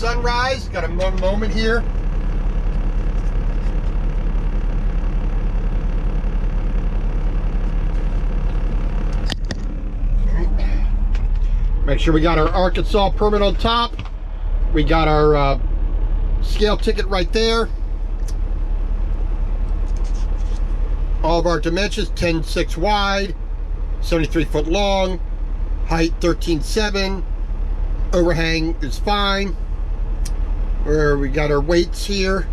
sunrise. Got a moment here. Make sure we got our Arkansas permit on top. We got our scale ticket right there. All of our dimensions: 10.6 wide, 73 foot long, height 13.7. Overhang is fine. Where we got our weights here,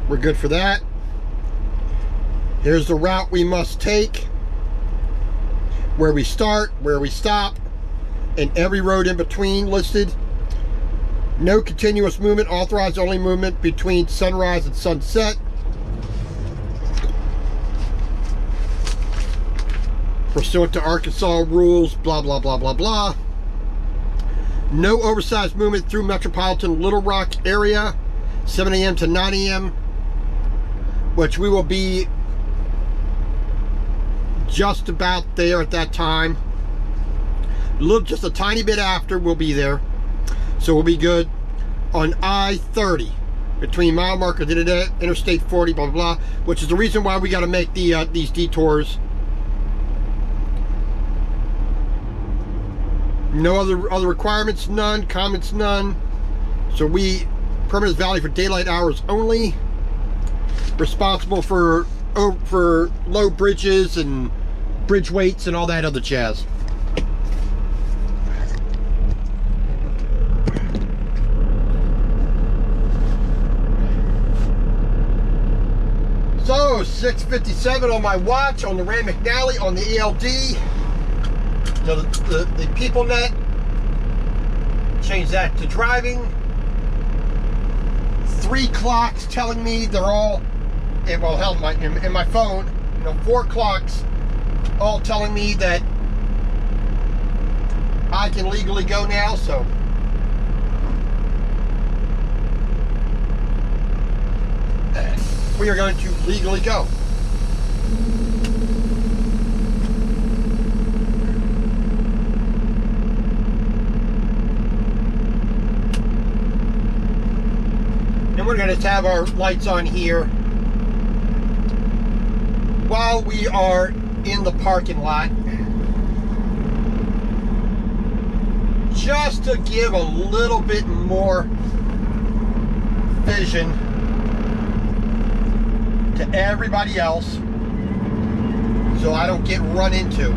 we're good for that. Here's the route we must take, where we start, where we stop, and every road in between listed. No continuous movement, authorized only movement between sunrise and sunset. Pursuant to Arkansas rules, blah, blah, blah, blah, blah. No oversized movement through metropolitan Little Rock area, 7 a.m. to 9 a.m., which we will be just about there at that time. Just a tiny bit after, we'll be there. So we'll be good. On I-30, between mile marker Interstate 40, blah, blah, blah, which is the reason why we got to make these detours. No other requirements, none. Comments, none. So permit is valid for daylight hours only. Responsible for low bridges and bridge weights and all that other jazz. So 6:57 on my watch on the Rand McNally on the ELD. The PeopleNet, change that to driving. 3 clocks telling me they're all, well, hell, in my phone, 4 clocks all telling me that I can legally go now, so. We are going to legally go. We're going to have our lights on here while we are in the parking lot, just to give a little bit more vision to everybody else so I don't get run into.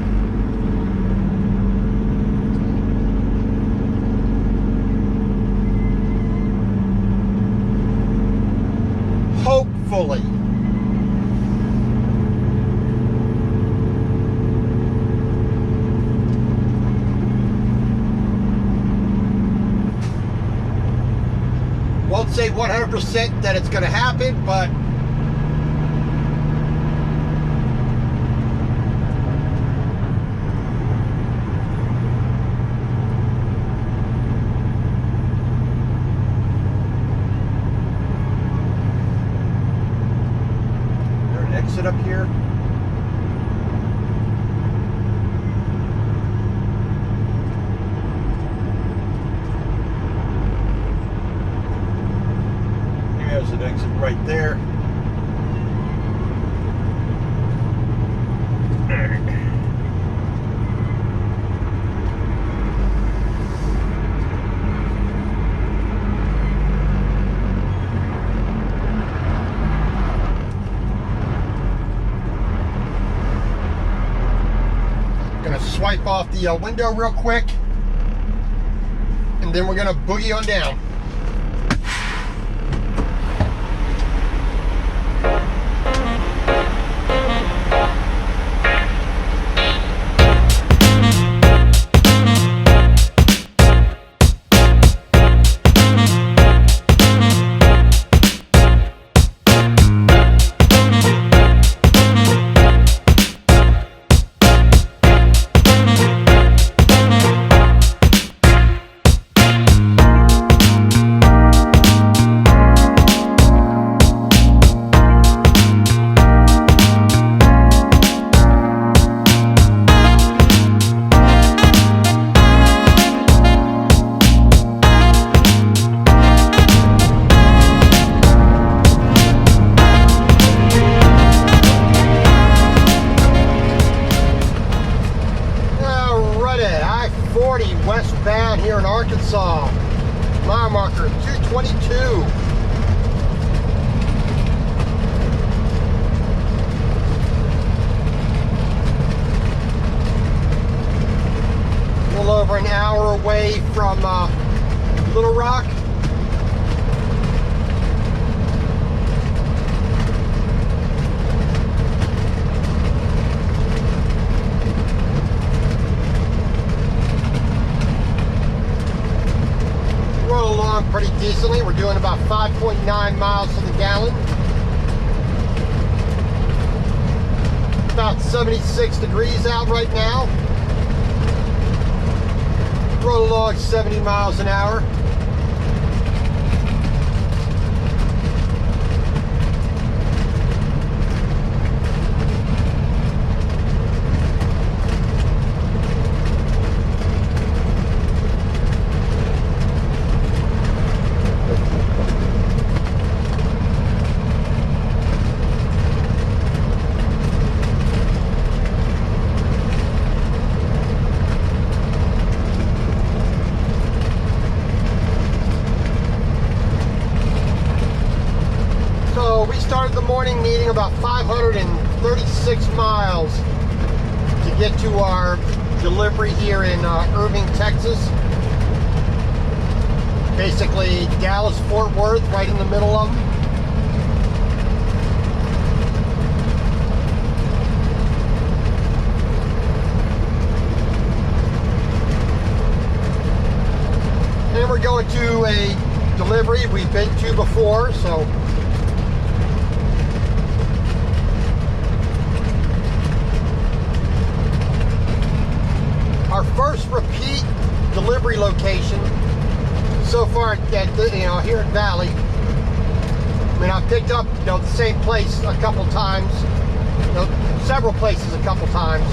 Hopefully. Won't say 100% that it's going to happen, but up here. There's an exit right there. Swipe off the window real quick, and then we're gonna boogie on down. from Little Rock. Roll along pretty decently. We're doing about 5.9 miles to the gallon. About 76 degrees out right now. Roll along 70 miles an hour. Started the morning meeting about 536 miles to get to our delivery here in Irving, Texas. Basically Dallas, Fort Worth, right in the middle of them. And we're going to a delivery we've been to before, so our first repeat delivery location so far at here at Valley. I mean, I've picked up the same place a couple times, several places a couple times.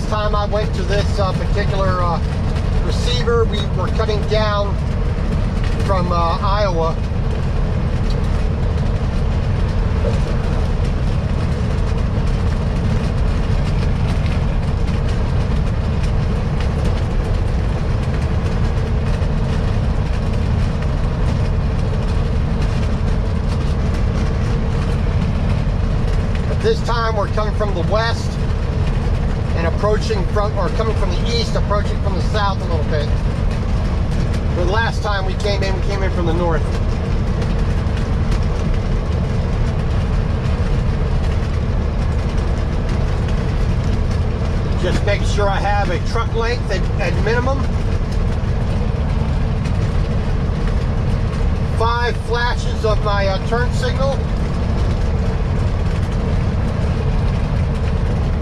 Time I went to this particular receiver, we were coming down from Iowa. But this time we're coming from the west and approaching from, or coming from the east, approaching from the south a little bit. The last time we came in from the north. Just making sure I have a truck length at minimum. 5 flashes of my turn signal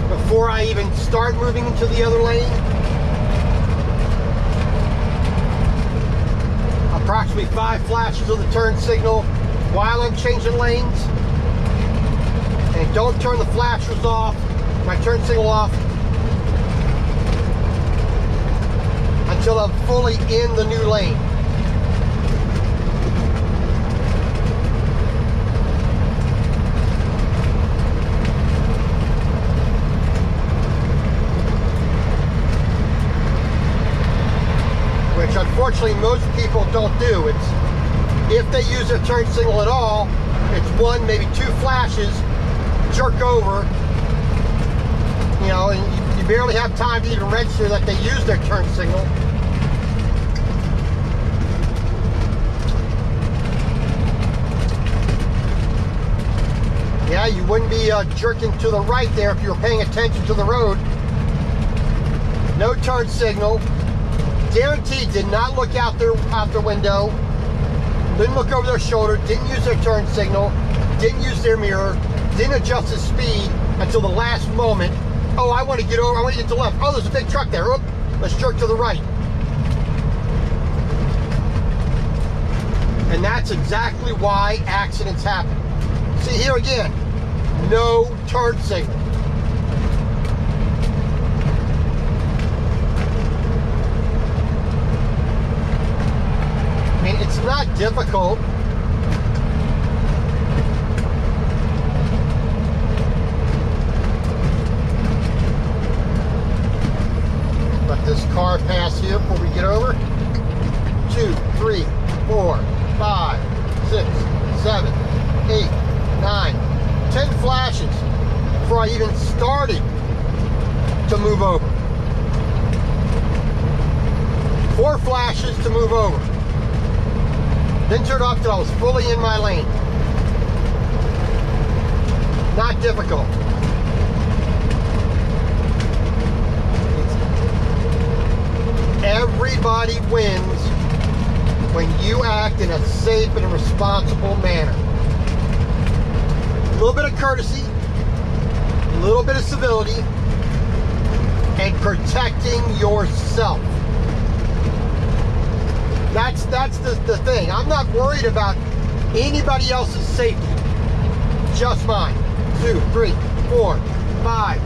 before I even start moving into the other lane. Approximately 5 flashes of the turn signal while I'm changing lanes. And don't turn the flashers off, my turn signal off, until I'm fully in the new lane. Which unfortunately most people don't do. It's, if they use their turn signal at all, it's 1, maybe 2 flashes, jerk over, and you barely have time to even register that they use their turn signal. Yeah, you wouldn't be jerking to the right there if you were paying attention to the road. No turn signal. Guaranteed did not look out their window, didn't look over their shoulder, didn't use their turn signal, didn't use their mirror, didn't adjust the speed until the last moment. Oh, I want to get over, I want to get to the left. Oh, there's a big truck there. Oop, let's jerk to the right. And that's exactly why accidents happen. See here again, no turn signal. It's not difficult. Let this car pass here before we get over. 2, 3, 4, 5, 6, 7, 8, 9, 10 flashes before I even started to move over. 4 flashes to move over. Then turned off till I was fully in my lane. Not difficult. Everybody wins when you act in a safe and a responsible manner. A little bit of courtesy, a little bit of civility, and protecting yourself. That's the thing. I'm not worried about anybody else's safety. Just mine. 2, 3, 4, 5.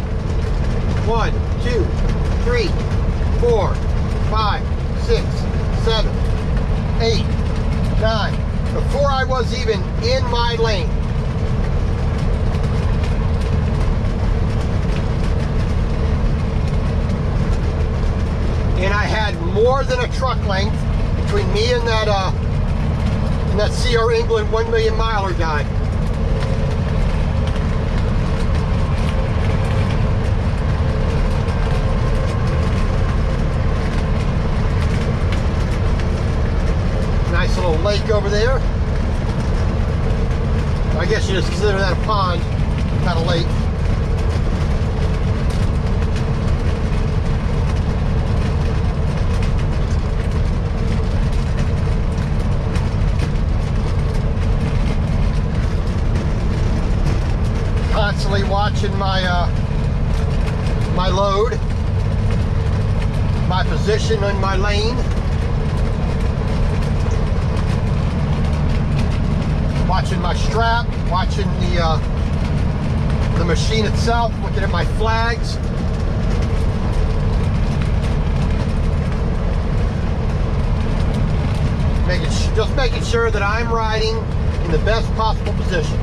1, 2, 3, 4, 5, 6, 7, 8, 9. Before I was even in my lane. And I had more than a truck length between me and that CR England 1 million miler guy. Nice little lake over there. I guess you just consider that a pond, not a lake. Constantly watching my my load, my position in my lane, watching my strap, watching the machine itself, looking at my flags. Just making sure that I'm riding in the best possible position.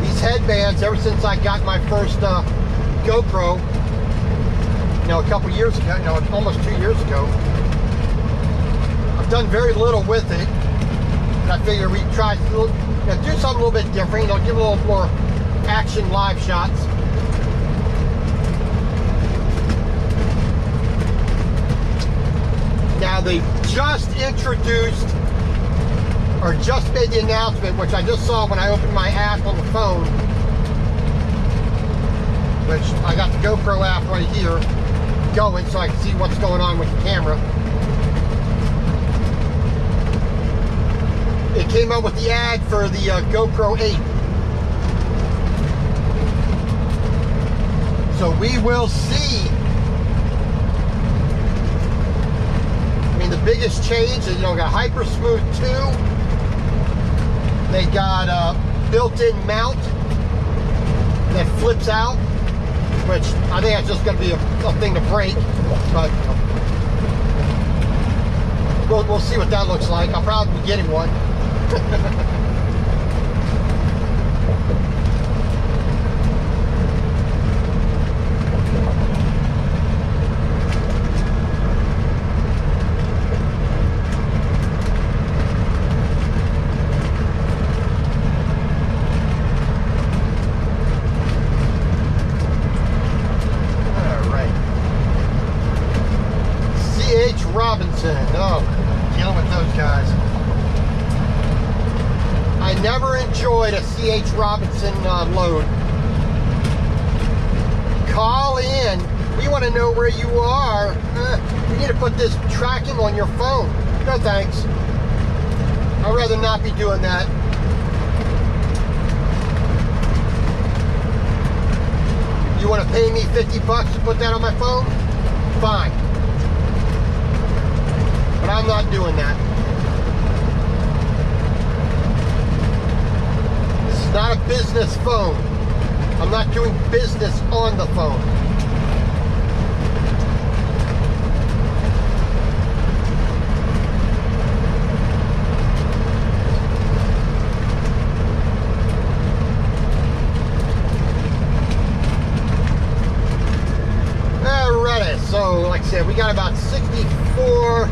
These headbands ever since I got my first GoPro, a couple years ago, almost 2 years ago. I've done very little with it, and I figure we try to do something a little bit different, give a little more action live shots. Now they just introduced, or just made the announcement, which I just saw when I opened my app on the phone, which I got the GoPro app right here going so I can see what's going on with the camera. It came out with the ad for the GoPro 8. So we will see. I mean, the biggest change is, got Hyper Smooth 2. They got a built-in mount that flips out, which I think that's just going to be a thing to break, but we'll see what that looks like. I'll probably be getting one. enjoyed a C.H. Robinson load. Call in. We want to know where you are. You need to put this tracking on your phone. No thanks. I'd rather not be doing that. You want to pay me 50 bucks to put that on my phone? Fine. But I'm not doing that. This is not a business phone. I'm not doing business on the phone. So, like I said, we got about 64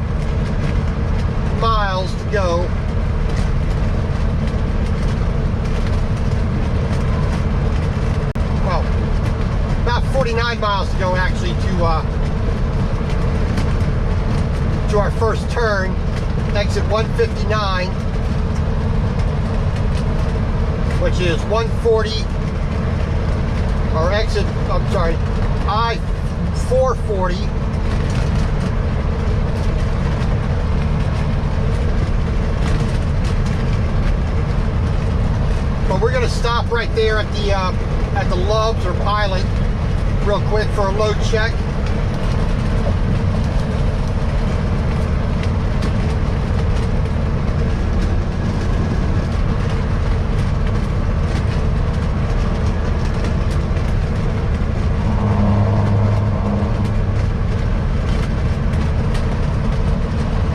miles to go. Well, about 49 miles to go, actually, to our first turn, exit 159, which is 140, or exit, I'm sorry, I-440. But we're gonna stop right there at the Loves or Pilot real quick for a load check.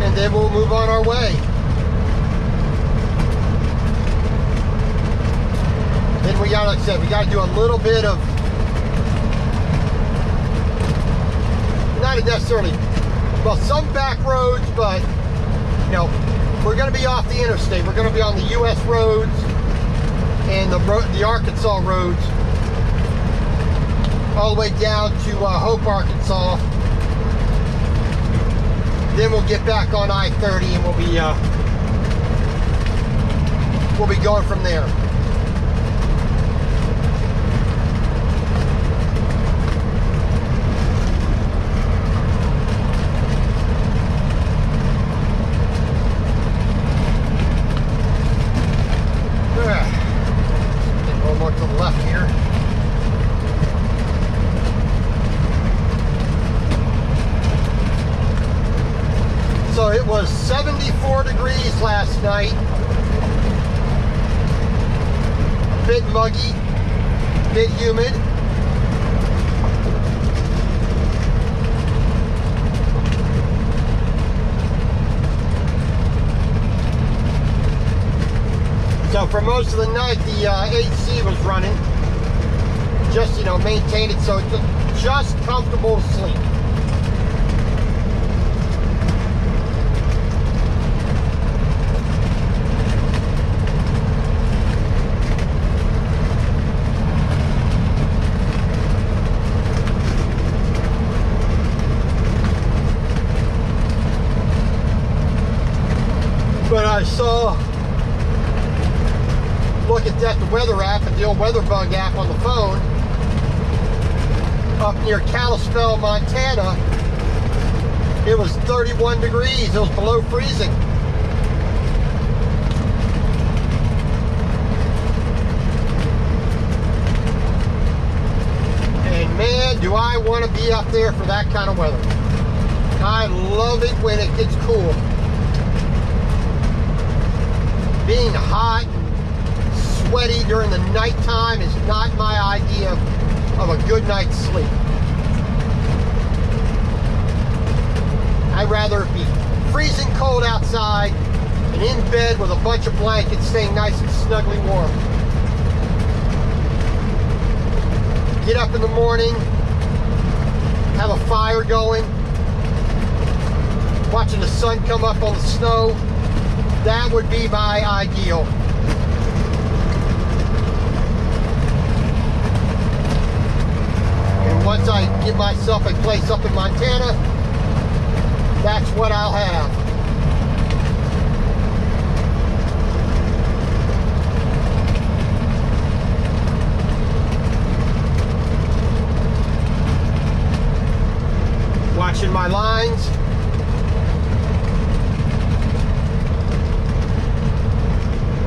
And then we'll move on our way. Then we got, like I said, we got to do a little bit of, not necessarily, well, some back roads, but, you know, we're going to be off the interstate. We're going to be on the U.S. roads and the Arkansas roads, all the way down to Hope, Arkansas. Then we'll get back on I-30 and we'll be going from there. One more to the left here. So it was 74 degrees last night. A bit muggy, a bit humid. So for most of the night, the AC was running. Just, you know, maintained it so it's just comfortable to sleep. But I saw, looking at the weather app and the old WeatherBug app on the phone, up near Kalispell, Montana, it was 31 degrees. It was below freezing. And man, do I want to be up there for that kind of weather. I love it when it gets cool. Being hot and sweaty during the nighttime is not my idea of a good night's sleep. I'd rather be freezing cold outside and in bed with a bunch of blankets staying nice and snugly warm. Get up in the morning, have a fire going, watching the sun come up on the snow. That would be my ideal. And once I give myself a place up in Montana, that's what I'll have. Switching my lines.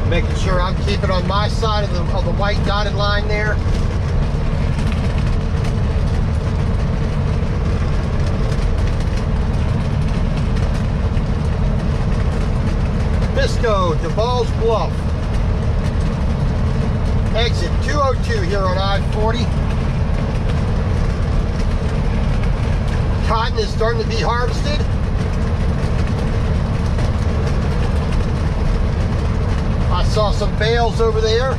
Making sure I'm keeping on my side of the white dotted line there. Bisco, Devall's Bluff. Exit 202 here on I-40. Cotton is starting to be harvested. I saw some bales over there.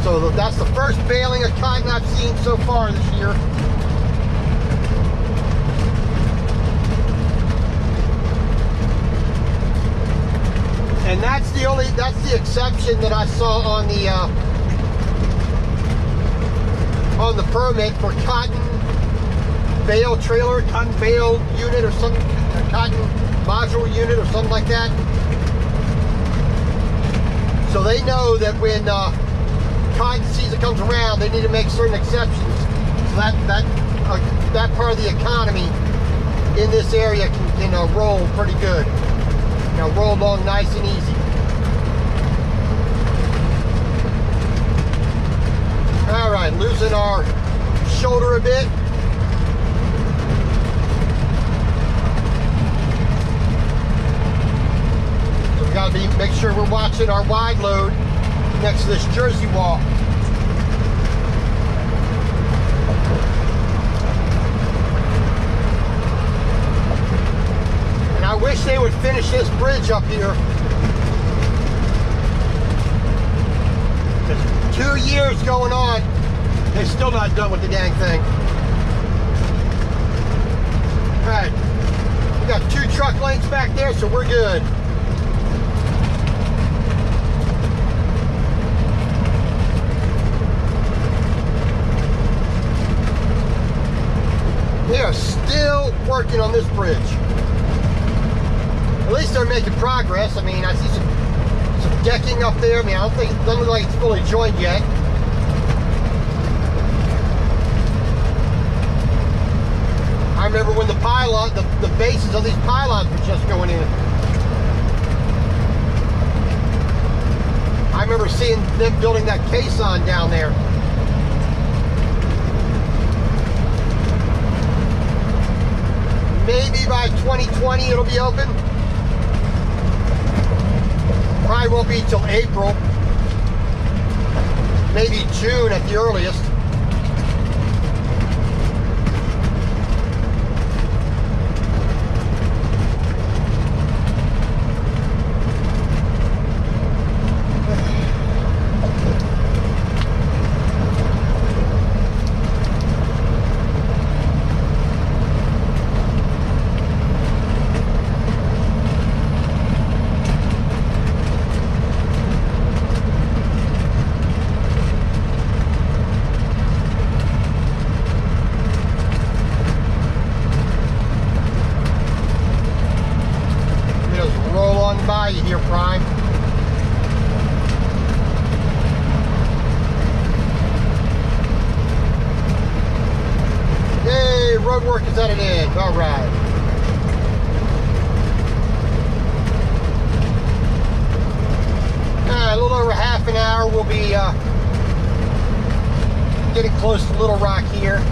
So that's the first baling of cotton I've seen so far this year. And that's the exception that I saw on the permit for cotton bale trailer, cotton bale unit or some cotton module unit or something like that. So they know that when cotton season comes around, they need to make certain exceptions. So that part of the economy in this area can roll pretty good. Roll along nice and easy. All right, losing our shoulder a bit. So we got to make sure we're watching our wide load next to this Jersey wall. I wish they would finish this bridge up here. 2 years going on, they're still not done with the dang thing. All right, we got 2 truck lanes back there, so we're good. They are still working on this bridge. At least they're making progress. I mean, I see some decking up there. I mean, it doesn't look like it's fully joined yet. I remember when the pylon, the bases of these pylons were just going in. I remember seeing them building that caisson down there. Maybe by 2020 it'll be open. Probably won't be till April, maybe June at the earliest. Here, Prime. Yay, road work is at an end. All right. A little over half an hour, we'll be getting close to Little Rock here.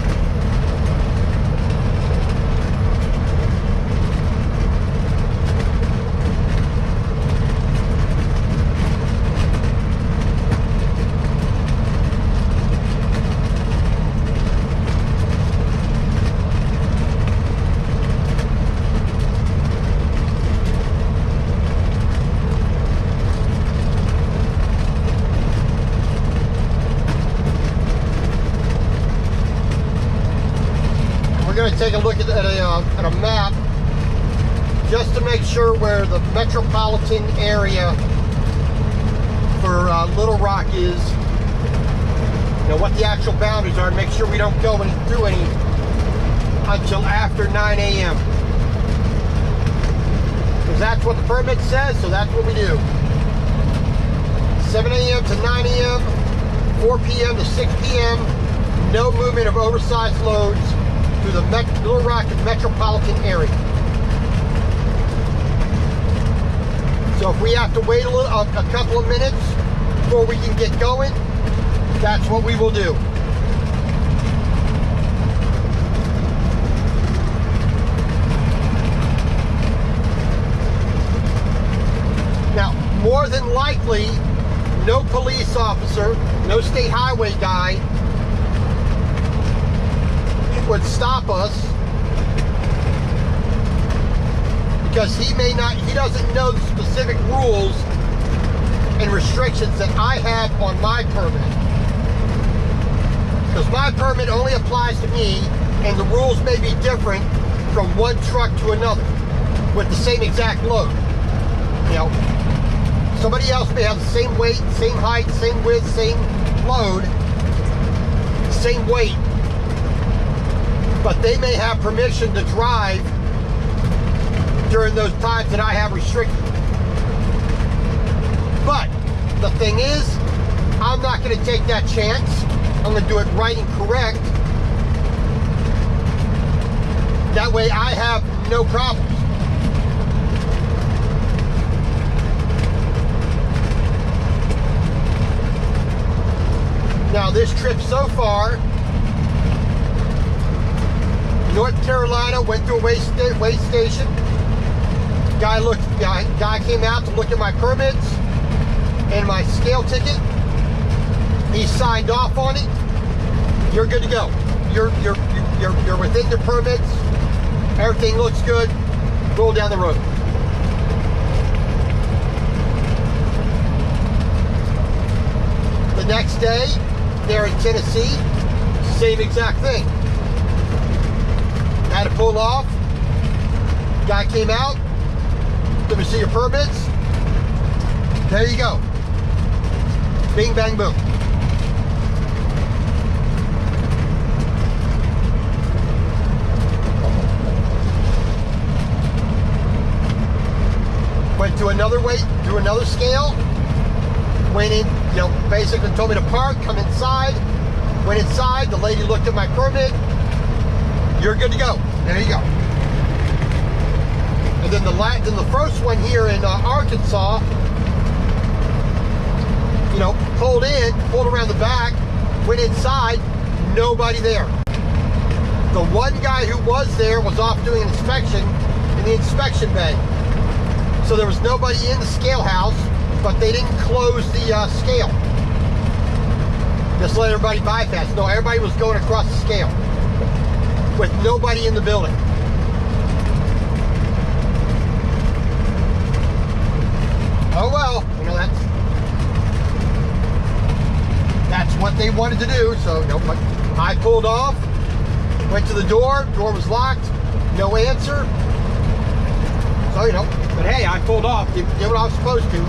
Going to take a look at a map just to make sure where the metropolitan area for Little Rock is, what the actual boundaries are, and make sure we don't go through any until after 9 a.m. because that's what the permit says, so that's what we do. 7 a.m. to 9 a.m., 4 p.m. to 6 p.m., no movement of oversized loads through the Little Rock metropolitan area. So if we have to wait a couple of minutes before we can get going, that's what we will do. Now, more than likely, no police officer, no state highway guy would stop us, because he doesn't know the specific rules and restrictions that I have on my permit. Because my permit only applies to me, and the rules may be different from one truck to another with the same exact load. You know, somebody else may have the same weight, same height, same width, same load, same weight, but they may have permission to drive during those times that I have restricted. But the thing is, I'm not going to take that chance. I'm going to do it right and correct. That way I have no problems. Now this trip so far, North Carolina, went through a weigh station. Guy came out to look at my permits and my scale ticket. He signed off on it. You're good to go. You're within your permits. Everything looks good. Roll down the road. The next day, there in Tennessee, same exact thing. Had to pull off. Guy came out. Let me see your permits. There you go. Bing, bang, boom. Went to another weight, to another scale. Went in, basically told me to park, come inside. Went inside, the lady looked at my permit. You're good to go. There you go. And then the first one here in Arkansas, pulled around the back, went inside, nobody there. The one guy who was there was off doing an inspection in the inspection bay. So there was nobody in the scale house, but they didn't close the scale. Just let everybody bypass. No, everybody was going across the scale with nobody in the building. Oh well, that's what they wanted to do. So I pulled off, went to the door was locked, no answer. So but hey, I pulled off, did what I was supposed to.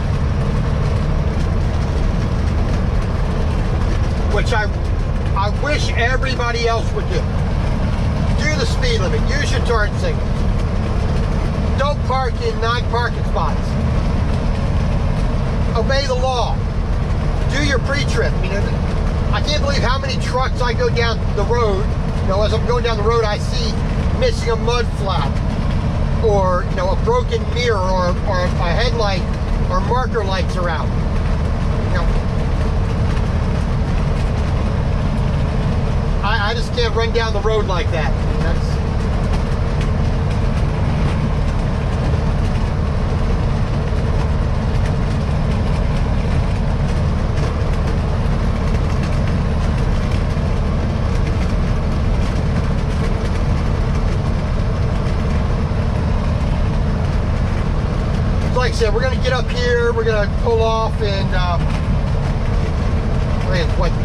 Which I wish everybody else would do. Do the speed limit, use your turn signal. Don't park in non-parking spots. Obey the law. Do your pre-trip. I can't believe how many trucks I go down the road. As I'm going down the road, I see missing a mud flap, or a broken mirror, or a headlight, or marker lights are out. I just can't run down the road like that. Like I said, we're going to get up here, we're going to pull off, and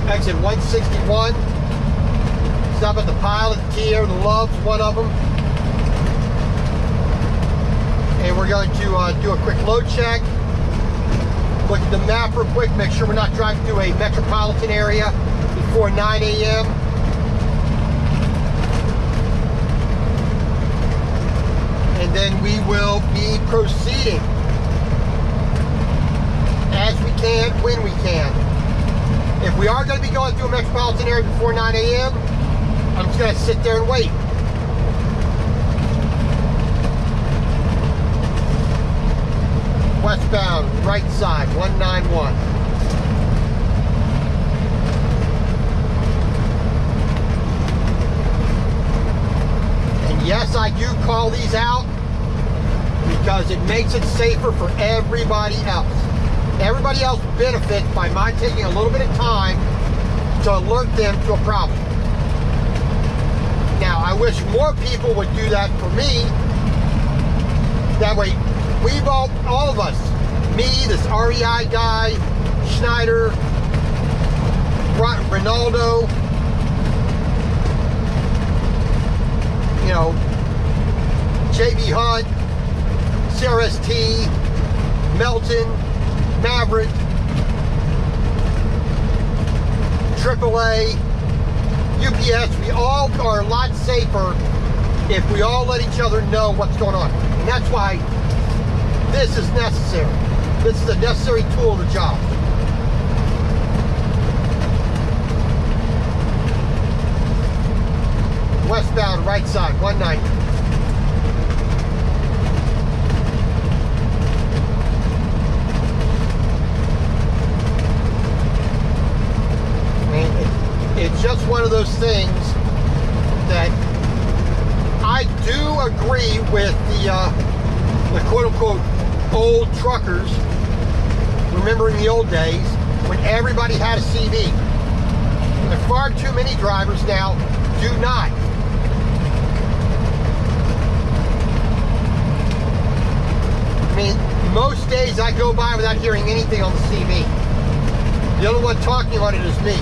exit 161. Stop at the Pilot, the Kia, the Love's, one of them. And we're going to do a quick load check. Look at the map real quick, make sure we're not driving through a metropolitan area before 9 a.m. And then we will be proceeding as we can, when we can. If we are going to be going through a metropolitan area before 9 a.m., I'm just going to sit there and wait. Westbound, right side, 191. And yes, I do call these out because it makes it safer for everybody else. Everybody else benefits by my taking a little bit of time to alert them to a problem. Now, I wish more people would do that for me. That way, we've all of us, me, this REI guy, Schneider, Ronaldo, you know, JB Hunt, CRST, Melton, Maverick, AAA, UPS, we all are a lot safer if we all let each other know what's going on. And that's why this is necessary. This is a necessary tool of the job. Westbound, right side, 190. It's just one of those things that I do agree with the quote-unquote old truckers, remembering the old days when everybody had a CV. And far too many drivers now do not. I mean, most days I go by without hearing anything on the CV. The only one talking on it is me.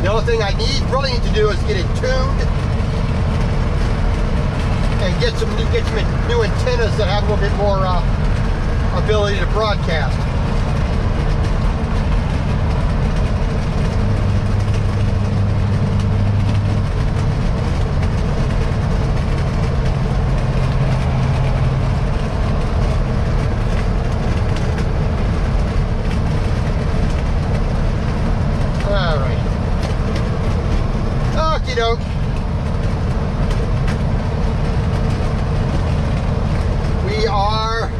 The only thing I really need to do is get it tuned and get some new antennas that have a little bit more ability to broadcast. We are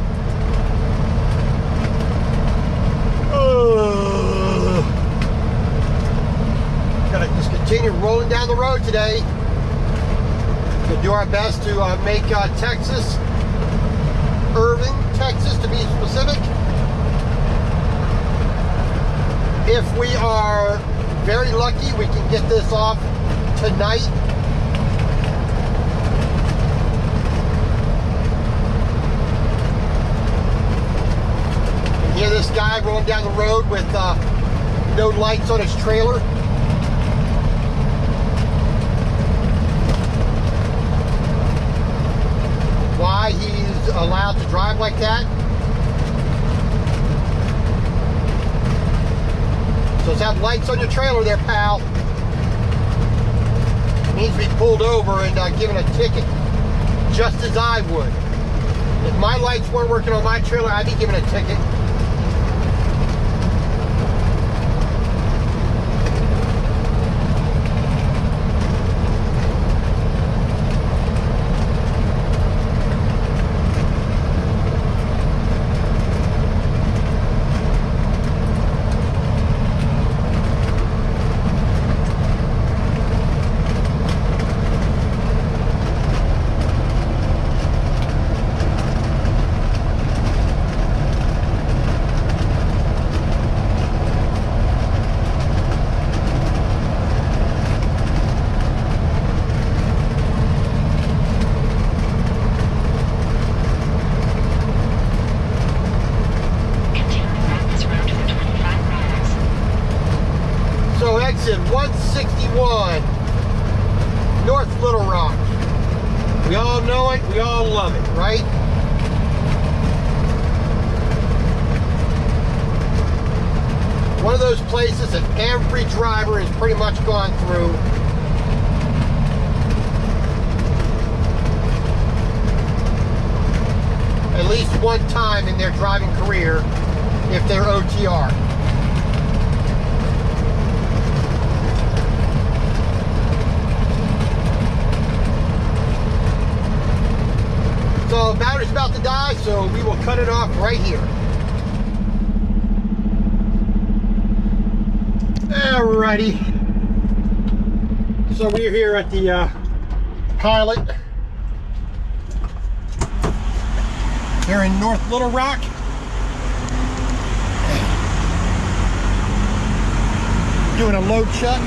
gonna just continue rolling down the road today. We'll do our best to make Texas, Irving, Texas to be specific. If we are very lucky, we can get this off tonight. You hear this guy rolling down the road with no lights on his trailer. Why he's allowed to drive like that? So let's have lights on your trailer there, pal. Needs to be pulled over and given a ticket, just as I would. If my lights weren't working on my trailer, I'd be given a ticket. Exit 161, North Little Rock. We all know it, we all love it, right? One of those places that every driver has pretty much gone through. At least one time in their driving career, if they're OTR. So battery's about to die, so we will cut it off right here. Alrighty. So we're here at the Pilot here in North Little Rock. Doing a load check.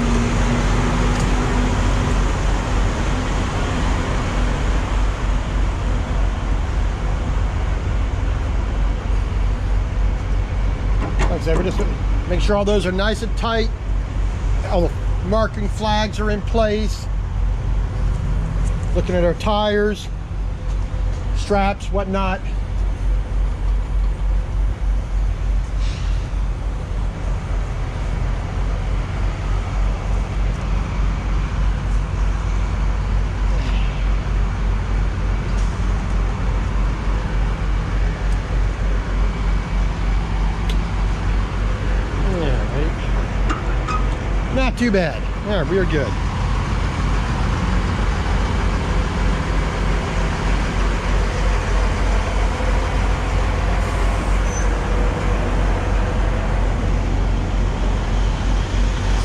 Like I said, we're just make sure all those are nice and tight. All the marking flags are in place. Looking at our tires, straps, whatnot. Not too bad. All right, we are good.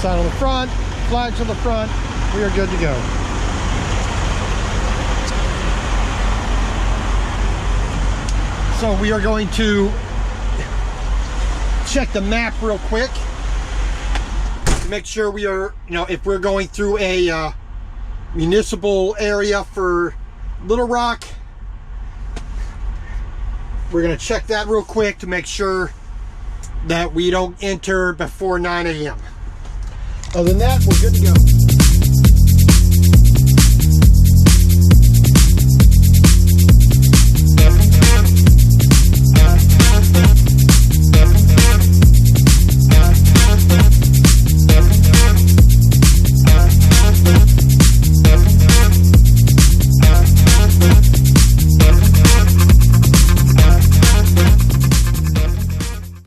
Sign on the front, flags on the front. We are good to go. So we are going to check the map real quick. Make sure we are, if we're going through a municipal area for Little Rock, we're going to check that real quick to make sure that we don't enter before 9 a.m. Other than that, we're good to go.